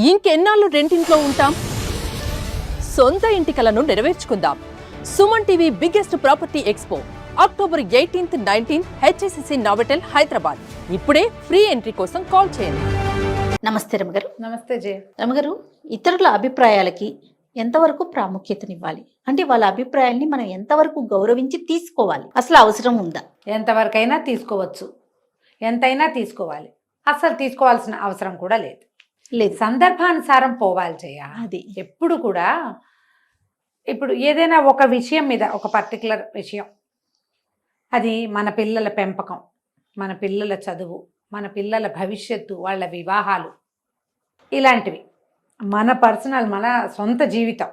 ఇంకెన్నాళ్ళు రెంటింట్లో ఉంటాం? సొంత ఇంటి కలను నెరవేర్చుకుందాం. Suman TV biggest property expo October 18th, 19th HSCC Novotel Hyderabad. ఇప్పుడే ఫ్రీ ఎంట్రీ కోసం కాల్ చేయండి. నమస్తే రమగారు. నమస్తే జయ. రమగారు, ఇతరుల అభిప్రాయాలకి ఎంతవరకు ప్రాముఖ్యతనివ్వాలి? అంటే వాళ్ళ అభిప్రాయాల్ని మనం ఎంతవరకు గౌరవించి తీసుకోవాలి? అసలు అవసరం ఉందా? ఎంతవరకైనా తీసుకోవచ్చు, ఎంతైనా తీసుకోవాలి. అసలు తీసుకోవాల్సిన అవసరం కూడా లేదు. సందర్భానుసారం పోవాలి జయ. అది ఎప్పుడు కూడా ఇప్పుడు ఏదైనా ఒక విషయం మీద, ఒక పర్టికులర్ విషయం, అది మన పిల్లల పెంపకం, మన పిల్లల చదువు, మన పిల్లల భవిష్యత్తు, వాళ్ళ వివాహాలు, ఇలాంటివి, మన పర్సనల్, మన సొంత జీవితం,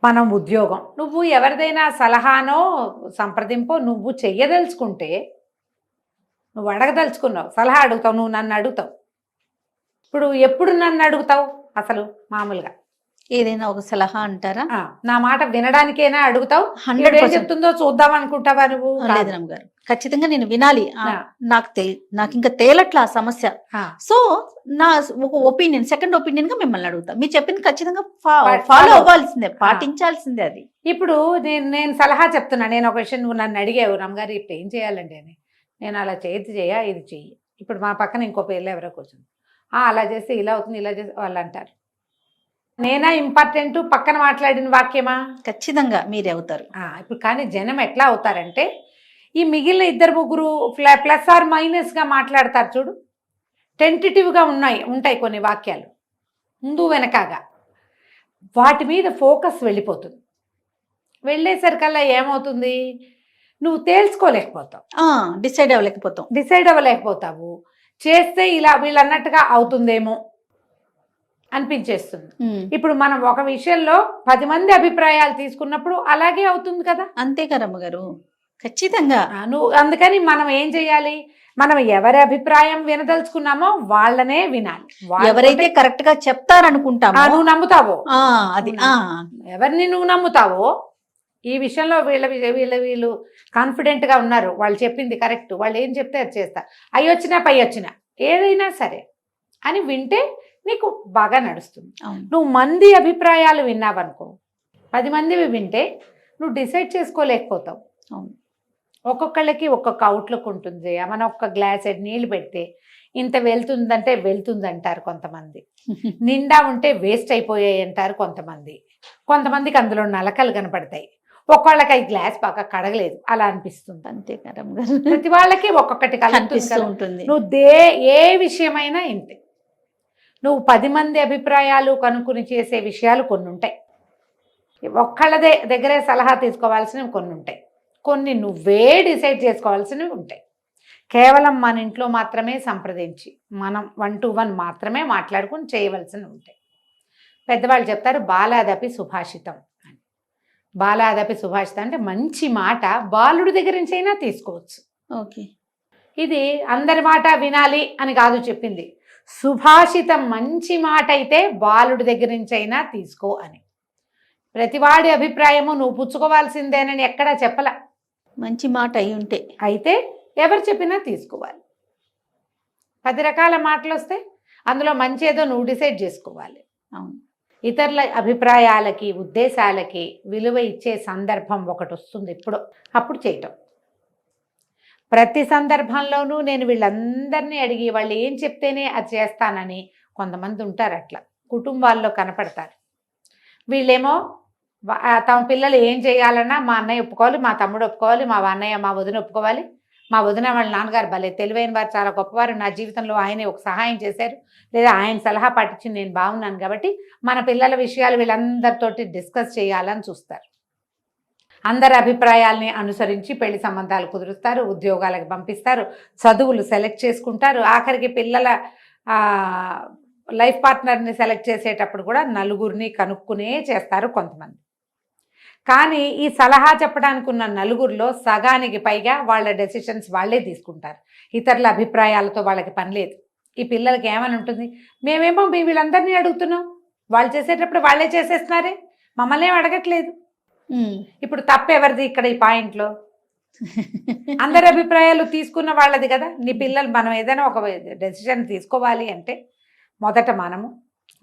మనం ఉద్యోగం, నువ్వు ఎవరిదైనా సలహానో సంప్రదింపో నువ్వు చెయ్యదలుచుకుంటే, నువ్వు అడగదలుచుకున్నావు, సలహా అడుగుతావు, నువ్వు నన్ను అడుగుతావు. ఇప్పుడు ఎప్పుడు నన్ను అడుగుతావు? అసలు మామూలుగా ఏదైనా ఒక సలహా అంటారా? నా మాట వినడానికైనా అడుగుతావు. 100% ఏం చెప్తుందో చూద్దాం అనుకుంటావా నువ్వు? లేదు రమగారు, ఖచ్చితంగా నేను వినాలి. నాకు ఇంకా తేలట్లా ఆ సమస్య. సో నా ఒక ఒపీనియన్, సెకండ్ ఒపీనియన్ గా మిమ్మల్ని అడుగుతా. మీరు చెప్పింది ఖచ్చితంగా ఫాలో అవ్వాల్సిందే, పాటించాల్సిందే. అది ఇప్పుడు నేను సలహా చెప్తున్నా. నేను ఒక విషయం, నువ్వు నన్ను అడిగావు, రమ్మగారు ఇప్పుడు ఏం చేయాలండి అని. నేను అలా చేయ, ఇది చెయ్యి. ఇప్పుడు మా పక్కన ఇంకో పేర్లు ఎవరో కూర్చుంది, అలా చేస్తే ఇలా అవుతుంది, ఇలా చేస్తే వాళ్ళు అంటారు. నేనా ఇంపార్టెంట్, పక్కన మాట్లాడిన వాక్యమా? ఖచ్చితంగా మీరే అవుతారు. ఇప్పుడు కానీ జనం ఎట్లా అవుతారంటే, ఈ మిగిలిన ఇద్దరు ముగ్గురు ప్లస్ ఆర్ మైనస్గా మాట్లాడతారు చూడు. టెంటేటివ్గా ఉంటాయి కొన్ని వాక్యాలు, ముందు వెనకగా. వాటి మీద ఫోకస్ వెళ్ళిపోతుంది. వెళ్ళేసరికల్లా ఏమవుతుంది, నువ్వు తేల్చుకోలేకపోతావు, డిసైడ్ అవ్వలేకపోతావు. చేస్తే ఇలా వీళ్ళు అన్నట్టుగా అవుతుందేమో అనిపించేస్తుంది. ఇప్పుడు మనం ఒక విషయంలో 10 మంది అభిప్రాయాలు తీసుకున్నప్పుడు అలాగే అవుతుంది కదా. అంతే కదమ్మ గారు, ఖచ్చితంగా. నువ్వు అందుకని మనం ఏం చెయ్యాలి, మనం ఎవరి అభిప్రాయం వినదలుచుకున్నామో వాళ్ళనే వినాలి. ఎవరైతే కరెక్ట్ గా చెప్తారనుకుంటామో, నువ్వు నమ్ముతావో, అది ఎవరిని నువ్వు నమ్ముతావో, ఈ విషయంలో వీళ్ళు కాన్ఫిడెంట్గా ఉన్నారు, వాళ్ళు చెప్పింది కరెక్ట్, వాళ్ళు ఏం చెప్తే అది చేస్తా, అయ్యొచ్చినా పై వచ్చినా ఏదైనా సరే అని వింటే నీకు బాగా నడుస్తుంది. నువ్వు మంది అభిప్రాయాలు విన్నావనుకో, 10 మందివి వింటే నువ్వు డిసైడ్ చేసుకోలేకపోతావు. ఒక్కొక్కళ్ళకి ఒక్కొక్క అవుట్లుక్ ఉంటుంది. మనం ఒక్క గ్లాస్ నీళ్ళు పెడితే ఇంత వెళ్తుందంటే వెళ్తుందంటారు కొంతమంది, నిండా ఉంటే వేస్ట్ అయిపోయాయి అంటారు కొంతమందికి అందులో నలకలు కనపడతాయి, ఒక్కొక్కళ్ళకి ఈ గ్లాస్ బాగా కడగలేదు అలా అనిపిస్తుంది. అంతే కదా, ప్రతి వాళ్ళకి ఒక్కొక్కటి కలుగుతుంది. నువ్వు ఏ విషయమైనా ఇంతే. నువ్వు 10 మంది అభిప్రాయాలు కనుక్కుని చేసే విషయాలు కొన్ని ఉంటాయి, ఒక్కళ్ళ దగ్గరే సలహా తీసుకోవాల్సినవి కొన్ని ఉంటాయి, కొన్ని నువ్వే డిసైడ్ చేసుకోవాల్సినవి ఉంటాయి. కేవలం మన ఇంట్లో మాత్రమే సంప్రదించి మనం 1 to 1 మాత్రమే మాట్లాడుకుని చేయవలసినవి ఉంటాయి. పెద్దవాళ్ళు చెప్తారు బాలాదపి సుభాషితం అని. బాలాదపి సుభాషితం అంటే మంచి మాట బాలుడి దగ్గర నుంచి అయినా తీసుకోవచ్చు. ఓకే, ఇది అందరి మాట వినాలి అని కాదు చెప్పింది. సుభాషితం మంచి మాట అయితే బాలుడి దగ్గర నుంచి అయినా తీసుకో అని. ప్రతివాడి అభిప్రాయము నువ్వు పుచ్చుకోవాల్సిందేనని ఎక్కడా చెప్పలా. మంచి మాట అయితే ఎవరు చెప్పినా తీసుకోవాలి. 10 రకాల మాటలు వస్తే అందులో మంచి ఏదో నువ్వు డిసైడ్ చేసుకోవాలి. అవును, ఇతరుల అభిప్రాయాలకి, ఉద్దేశాలకి విలువ ఇచ్చే సందర్భం ఒకటి వస్తుంది ఎప్పుడో, అప్పుడు చేయటం. ప్రతి సందర్భంలోనూ నేను వీళ్ళందరినీ అడిగి వాళ్ళు ఏం చెప్తేనే అది చేస్తానని కొంతమంది ఉంటారు. అట్లా కుటుంబాల్లో కనపడతారు. వీళ్ళేమో తమ పిల్లలు ఏం చేయాలన్నా మా అన్నయ్య ఒప్పుకోవాలి, మా తమ్ముడు ఒప్పుకోవాలి, మా అన్నయ్య మా వదిన ఒప్పుకోవాలి. మా వదిన వాళ్ళ నాన్నగారు భలే తెలివైన వారు, చాలా గొప్పవారు, నా జీవితంలో ఆయనే ఒక సహాయం చేశారు, లేదా ఆయన సలహా పాటించి నేను బాగున్నాను కాబట్టి మన పిల్లల విషయాలు వీళ్ళందరితోటి డిస్కస్ చేయాలని చూస్తారు. అందరి అభిప్రాయాల్ని అనుసరించి పెళ్లి సంబంధాలు కుదురుస్తారు, ఉద్యోగాలకు పంపిస్తారు, చదువులు సెలెక్ట్ చేసుకుంటారు. ఆఖరికి పిల్లల లైఫ్ పార్ట్నర్ని సెలెక్ట్ చేసేటప్పుడు కూడా నలుగురిని కనుక్కునే చేస్తారు కొంతమంది. కానీ ఈ సలహా చెప్పడానికి ఉన్న నలుగురిలో సగానికి పైగా వాళ్ళ డెసిషన్స్ వాళ్ళే తీసుకుంటారు. ఇతరుల అభిప్రాయాలతో వాళ్ళకి పని లేదు. ఈ పిల్లలకి ఏమని ఉంటుంది, మేమేమో వీళ్ళందరినీ అడుగుతున్నాం, వాళ్ళు చేసేటప్పుడు వాళ్ళే చేసేస్తున్నారే, మమ్మల్ని ఏం అడగట్లేదు. ఇప్పుడు తప్పెవరిది ఇక్కడ ఈ పాయింట్లో? అందరి అభిప్రాయాలు తీసుకున్న వాళ్ళది కదా. నీ పిల్లలు మనం ఏదైనా ఒక డెసిషన్ తీసుకోవాలి అంటే మొదట మనము,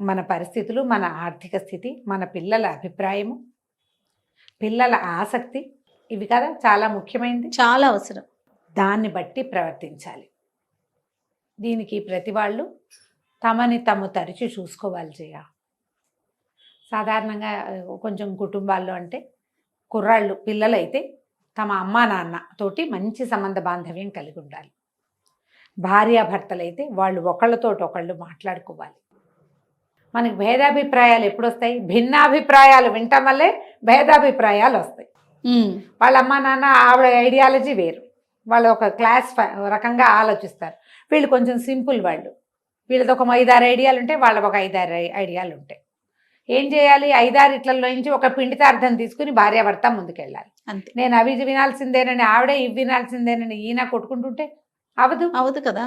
మన పరిస్థితులు, మన ఆర్థిక స్థితి, మన పిల్లల అభిప్రాయము, పిల్లల ఆసక్తి, ఇవి కదా చాలా ముఖ్యమైనది. చాలా అవసరం. దాన్ని బట్టి ప్రవర్తించాలి. దీనికి ప్రతి వాళ్ళు తమని తాము తరచి చూసుకోవాలి జయ. సాధారణంగా కొంచెం కుటుంబాల్లో అంటే కుర్రాళ్ళు పిల్లలైతే తమ అమ్మా నాన్న తోటి మంచి సంబంధ బాంధవ్యం కలిగి ఉండాలి. భార్యాభర్తలైతే వాళ్ళు ఒకళ్ళతోటి ఒకళ్ళు మాట్లాడుకోవాలి. మనకి భేదాభిప్రాయాలు ఎప్పుడు వస్తాయి? భిన్నాభిప్రాయాలు వినటం వల్లే భేదాభిప్రాయాలు వస్తాయి. వాళ్ళ అమ్మా నాన్న ఆవిడ ఐడియాలజీ వేరు, వాళ్ళు ఒక క్లాస్ రకంగా ఆలోచిస్తారు. వీళ్ళు కొంచెం సింపుల్, వీళ్ళది ఒక 5-6 ఐడియాలు ఉంటాయి, వాళ్ళకి ఒక 5-6 ఐడియాలు ఉంటాయి. ఏం చేయాలి? 5-6 ఇట్లలో నుంచి ఒక పిండితార్థం తీసుకుని భార్యాభర్త ముందుకెళ్ళాలి. అంతే. నేను అవి వినాల్సిందేనని ఆవిడే ఇవి వినాల్సిందేనని ఈయన కొట్టుకుంటుంటే అవదు కదా.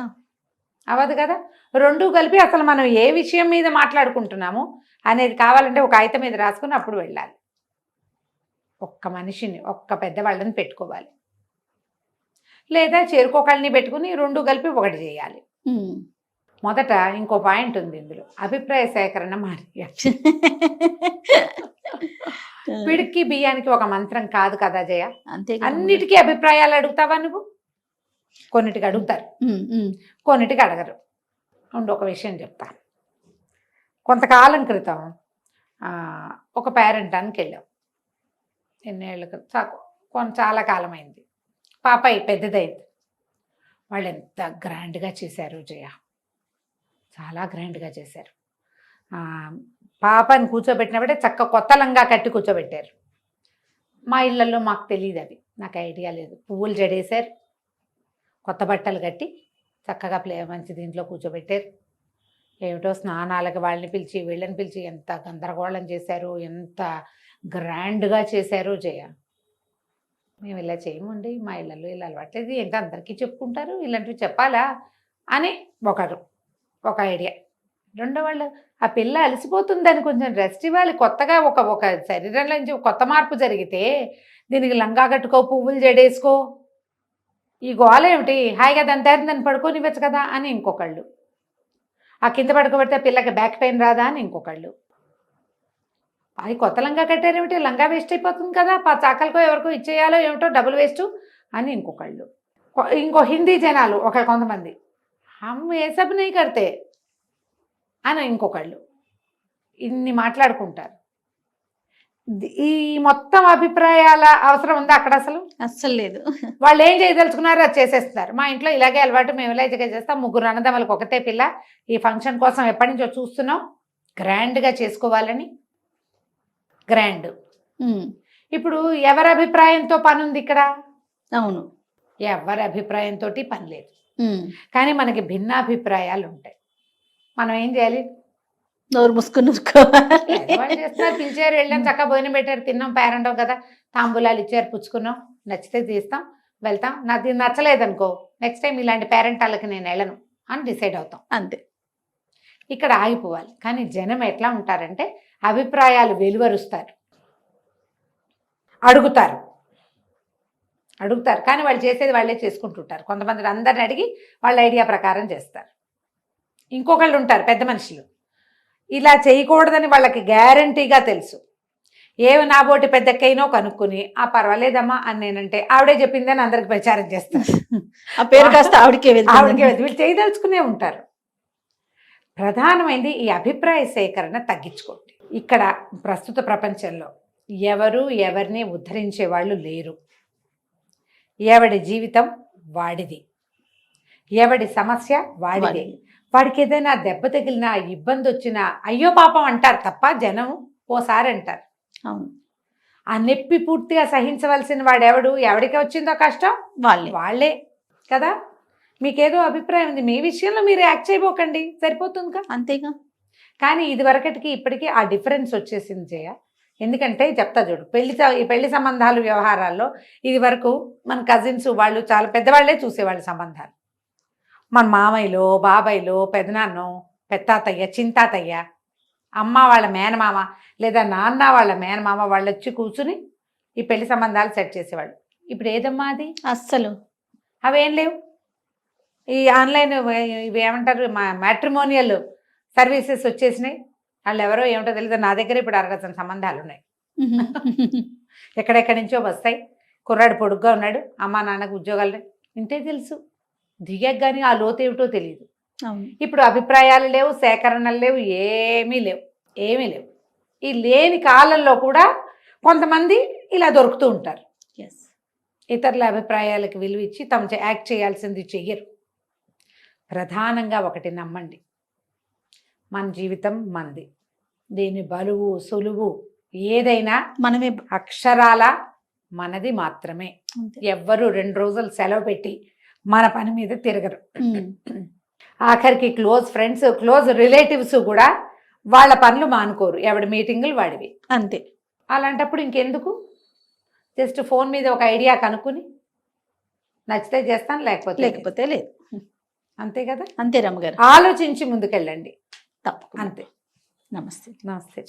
రెండు కలిపి అసలు మనం ఏ విషయం మీద మాట్లాడుకుంటున్నాము అనేది కావాలంటే ఒక కాగితం మీద రాసుకుని అప్పుడు వెళ్ళాలి. ఒక్క మనిషిని, ఒక్క పెద్దవాళ్ళని పెట్టుకోవాలి, లేదా చేరుకోకళ్ళని పెట్టుకుని రెండు కలిపి ఒకటి చేయాలి. మొదట ఇంకో పాయింట్ ఉంది ఇందులో, అభిప్రాయ సేకరణ మానేయాలి. పిడికి బియ్యానికి ఒక మంత్రం కాదు కదా జయ. అంతే. అన్నిటికీ అభిప్రాయాలు అడుగుతావా నువ్వు? కొన్నిటికి అడుగుతారు, కొన్నిటికి అడగరు. ఒక విషయం చెప్తా. కొంతకాలం క్రితం ఒక పేరెంటానికి వెళ్ళాం. ఎన్నేళ్ళ క్రితం, చాలా కాలం అయింది. పాప పెద్దదైంది. వాళ్ళు ఎంత గ్రాండ్గా చేశారు జయ, చాలా గ్రాండ్గా చేశారు. పాపని కూర్చోబెట్టినప్పుడే చక్క కొత్త లంగా కట్టి కూర్చోబెట్టారు. మా ఇళ్ళల్లో మాకు తెలియదు, అవి నాకు ఐడియా లేదు. పువ్వులు జడేశారు, కొత్త బట్టలు కట్టి చక్కగా మంచి దీంట్లో కూర్చోబెట్టారు. ఏమిటో స్నానాలకి వాళ్ళని పిలిచి వీళ్ళని పిలిచి ఎంత గందరగోళం చేశారు, ఎంత గ్రాండ్గా చేశారు జయ. మేము ఇలా చేయమండి, మా ఇళ్ళల్లో ఇలా అలవాట్లేదు, ఏంటో అందరికీ చెప్పుకుంటారు, ఇలాంటివి చెప్పాలా అని ఒక ఐడియా. రెండో వాళ్ళు, ఆ పిల్ల అలసిపోతుందని కొంచెం రెస్ట్ ఇవ్వాలి, కొత్తగా ఒక శరీరంలో నుంచి కొత్త మార్పు జరిగితే దీనికి లంగా కట్టుకో, పువ్వులు జడేసుకో, ఈ గోల ఏమిటి, హాయిగా దాన్ని పడుకోనివ్వచ్చు కదా అని ఇంకొకళ్ళు. ఆ కింద పడుకోబెడితే పిల్లకి బ్యాక్ పెయిన్ రాదా అని ఇంకొకళ్ళు. అది కొత్త లంగా కట్టారేమిటి, లంగా వేస్ట్ అయిపోతుంది కదా, చాకలకో ఎవరికో ఇచ్చేయాలో ఏమిటో, డబ్బులు వేస్ట్ అని ఇంకొకళ్ళు. ఇంకో హిందీ జనాలు కొంతమంది, హమ్ ఏ సబ్ నహీ కర్తే అని ఇంకొకళ్ళు. ఇన్ని మాట్లాడుకుంటారు. ఈ మొత్తం అభిప్రాయాల అవసరం ఉందా అక్కడ? అస్సలు లేదు. వాళ్ళు ఏం చేయదలుచుకున్నారో అది చేసేస్తున్నారు. మా ఇంట్లో ఇలాగే అలవాటు, మేము ఇలాగే చేస్తాం, 3 అన్నదమ్ములకు ఒకటే పిల్ల, ఈ ఫంక్షన్ కోసం ఎప్పటి నుంచో చూస్తున్నాం, గ్రాండ్గా చేసుకోవాలని. గ్రాండ్. ఇప్పుడు ఎవరి అభిప్రాయంతో పని ఉంది ఇక్కడ? అవును, ఎవరి అభిప్రాయంతో పని లేదు. కానీ మనకి భిన్నాభిప్రాయాలు ఉంటాయి. మనం ఏం చేయాలి? నోరు మూసుకుని చేస్తున్నారు, పిలిచారు, వెళ్ళాం, చక్కగా భోజనం పెట్టారు, తిన్నాం, పేరెంట్ కదా, తాంబూలాలు ఇచ్చారు, పుచ్చుకున్నాం, నచ్చితే తీస్తాం, వెళ్తాం. నాకు నచ్చలేదనుకో, నెక్స్ట్ టైం ఇలాంటి పేరెంటాలకి నేను వెళ్ళను అని డిసైడ్ అవుతాం. అంతే, ఇక్కడ ఆగిపోవాలి. కానీ జనం ఎట్లా ఉంటారంటే అభిప్రాయాలు వెలువరుస్తారు, అడుగుతారు కానీ వాళ్ళు చేసేది వాళ్ళే చేసుకుంటుంటారు. కొంతమంది అందరిని అడిగి వాళ్ళ ఐడియా ప్రకారం చేస్తారు. ఇంకొకళ్ళు ఉంటారు పెద్ద మనుషులు, ఇలా చేయకూడదని వాళ్ళకి గ్యారంటీగా తెలుసు. ఏమి నాబోటి పెద్దక్కైనో కనుక్కుని పర్వాలేదమ్మా అని నేనంటే ఆవిడే చెప్పిందని అందరికి ప్రచారం చేస్తారు. ఆ పేరు కాస్త ఆవిడకే వీళ్ళు చేయదలుచుకునే ఉంటారు. ప్రధానమైనది ఈ అభిప్రాయ సేకరణ తగ్గించుకోండి. ఇక్కడ ప్రస్తుత ప్రపంచంలో ఎవరు ఎవరిని ఉద్ధరించే వాళ్ళు లేరు. ఎవడి జీవితం వాడిది, ఎవడి సమస్య వాడిదే. వాడికి ఏదైనా దెబ్బ తగిలినా, ఇబ్బంది వచ్చినా అయ్యో పాపం అంటారు తప్ప జనం ఓసారి అంటారు. అవును, ఆ నొప్పి పూర్తిగా సహించవలసిన వాడెవడు? ఎవడికి వచ్చిందో కష్టం వాళ్ళే కదా. మీకేదో అభిప్రాయం ఉంది, మీ విషయంలో మీరు యాక్ట్ చేయబోకండి, సరిపోతుందిగా. అంతేగా. కానీ ఇది వరకటికి ఇప్పటికీ ఆ డిఫరెన్స్ వచ్చేసింది జయ. ఎందుకంటే చెప్తా చూడు, పెళ్లి సంబంధాలు వ్యవహారాల్లో ఇది వరకు మన కజిన్స్ వాళ్ళు చాలా పెద్దవాళ్లే చూసేవాళ్ళు సంబంధాలు. మన మామయ్యలో, బాబాయ్లో, పెదనాన్నో, పెత్తాతయ్య, చింతాతయ్య, అమ్మ వాళ్ళ మేనమామ లేదా నాన్న వాళ్ళ మేనమామ వాళ్ళు వచ్చి కూర్చుని ఈ పెళ్లి సంబంధాలు సెట్ చేసేవాళ్ళు. ఇప్పుడు ఏదమ్మా అది? అస్సలు అవేం లేవు. ఈ ఆన్లైన్ ఇవి ఏమంటారు, మ్యాట్రిమోనియల్ సర్వీసెస్ వచ్చేసినాయి. వాళ్ళు ఎవరో ఏమిటో తెలియదు. నా దగ్గర ఇప్పుడు 60 సంబంధాలు ఉన్నాయి. ఎక్కడెక్కడి నుంచో వస్తాయి. కుర్రాడు పొడుగ్గా ఉన్నాడు, అమ్మా నాన్నకు ఉద్యోగాలు ఇంతే తెలుసు. దిగాక కానీ ఆ లోతు ఏమిటో తెలియదు. ఇప్పుడు అభిప్రాయాలు లేవు, సేకరణలు లేవు, ఏమీ లేవు. ఈ లేని కాలంలో కూడా కొంతమంది ఇలా దొరుకుతూ ఉంటారు. ఇతరుల అభిప్రాయాలకు విలువ ఇచ్చి తమ యాక్ట్ చేయాల్సింది చెయ్యరు. ప్రధానంగా ఒకటి నమ్మండి, మన జీవితం మనది. దీని బలువు సులువు ఏదైనా మనమే, అక్షరాల మనది మాత్రమే. ఎవ్వరు 2 రోజులు సెలవు పెట్టి మన పని మీద తిరగరు. ఆఖరికి క్లోజ్ ఫ్రెండ్స్, క్లోజ్ రిలేటివ్స్ కూడా వాళ్ళ పనులు మానుకోరు. ఎవడి మీటింగులు వాడివి. అంతే. అలాంటప్పుడు ఇంకెందుకు, జస్ట్ ఫోన్ మీద ఒక ఐడియా కనుక్కుని నచ్చితే చేస్తాను, లేకపోతే లేదు. అంతే కదా. అంతే రమ్మగారు. ఆలోచించి ముందుకెళ్ళండి. తప్పకుండా. అంతే. నమస్తే. నమస్తే.